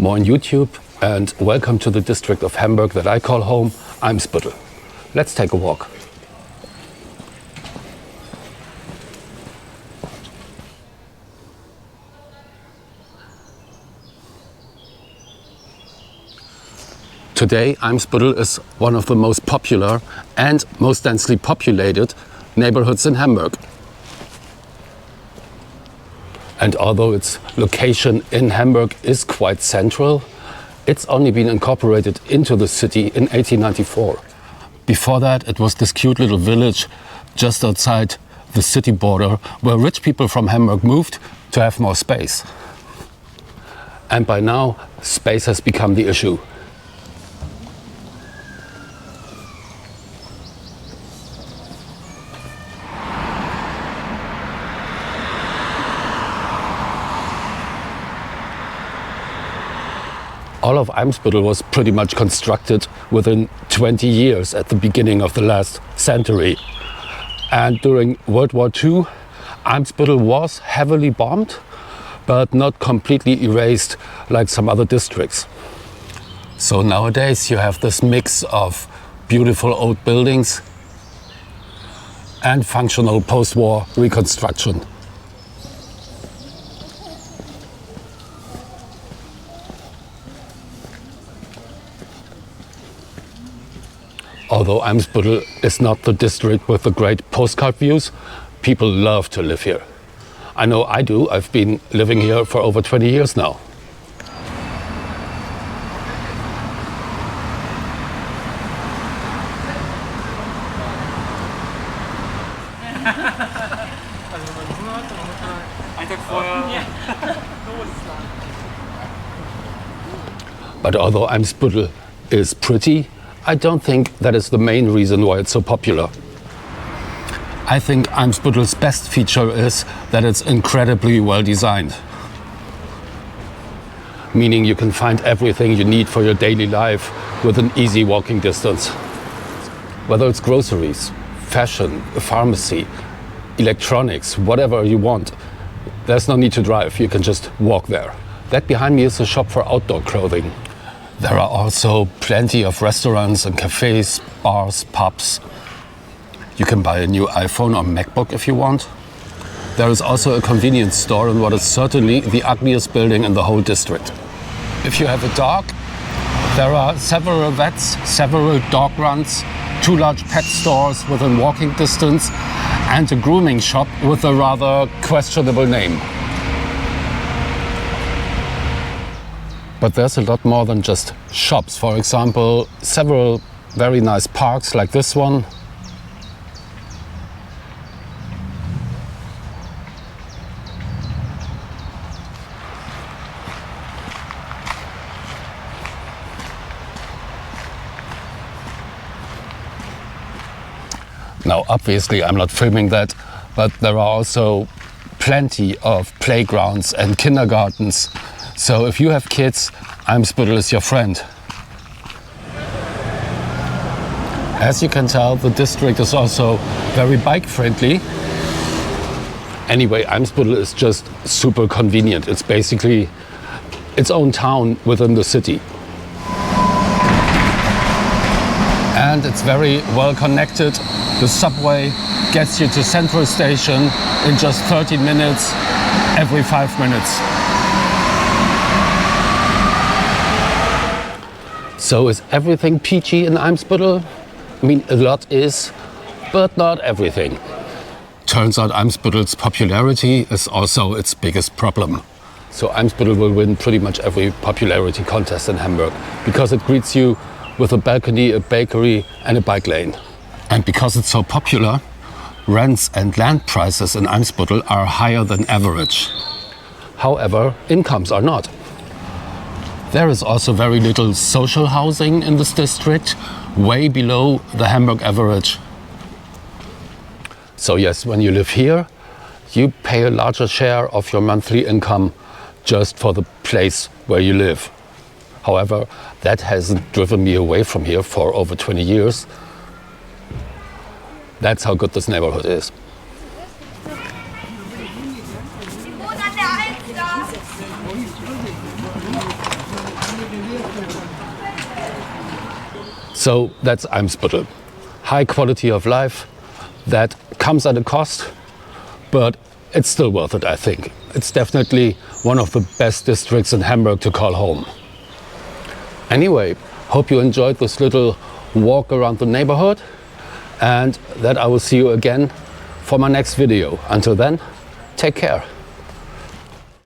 more on YouTube, and welcome to the district of Hamburg that I call home, Eimsbüttel. Let's take a walk. Today, Eimsbüttel is one of the most popular and most densely populated neighborhoods in Hamburg. And although its location in Hamburg is quite central, it's only been incorporated into the city in 1894. Before that, it was this cute little village just outside the city border where rich people from Hamburg moved to have more space. And by now, space has become the issue. All of Eimsbüttel was pretty much constructed within 20 years at the beginning of the last century. And during World War II, Eimsbüttel was heavily bombed, but not completely erased like some other districts. So nowadays you have this mix of beautiful old buildings and functional post-war reconstruction. Although Eimsbüttel is not the district with the great postcard views, people love to live here. I know I do. I've been living here for over 20 years now. But although Eimsbüttel is pretty, I don't think that is the main reason why it's so popular. I think Eimsbüttel's best feature is that it's incredibly well designed. Meaning you can find everything you need for your daily life within easy walking distance. Whether it's groceries, fashion, a pharmacy, electronics, whatever you want. There's no need to drive, you can just walk there. That behind me is a shop for outdoor clothing. There are also plenty of restaurants and cafés, bars, pubs. You can buy a new iPhone or MacBook if you want. There is also a convenience store in what is certainly the ugliest building in the whole district. If you have a dog, there are several vets, several dog runs, 2 large pet stores within walking distance, and a grooming shop with a rather questionable name. But there's a lot more than just shops. For example, several very nice parks like this one. Now, obviously, I'm not filming that, but there are also plenty of playgrounds and kindergartens. So if you have kids, Eimsbüttel is your friend. As you can tell, the district is also very bike friendly. Anyway, Eimsbüttel is just super convenient. It's basically its own town within the city. And it's very well connected. The subway gets you to Central Station in just 30 minutes every 5 minutes. So is everything peachy in Eimsbüttel? I mean, a lot is, but not everything. Turns out Eimsbüttel's popularity is also its biggest problem. So Eimsbüttel will win pretty much every popularity contest in Hamburg because it greets you with a balcony, a bakery and a bike lane. And because it's so popular, rents and land prices in Eimsbüttel are higher than average. However, incomes are not. There is also very little social housing in this district, way below the Hamburg average. So yes, when you live here, you pay a larger share of your monthly income just for the place where you live. However, that hasn't driven me away from here for over 20 years. That's how good this neighborhood is. So that's Eimsbüttel. High quality of life that comes at a cost, but it's still worth it, I think. It's definitely one of the best districts in Hamburg to call home. Anyway, hope you enjoyed this little walk around the neighborhood, and that I will see you again for my next video. Until then, take care.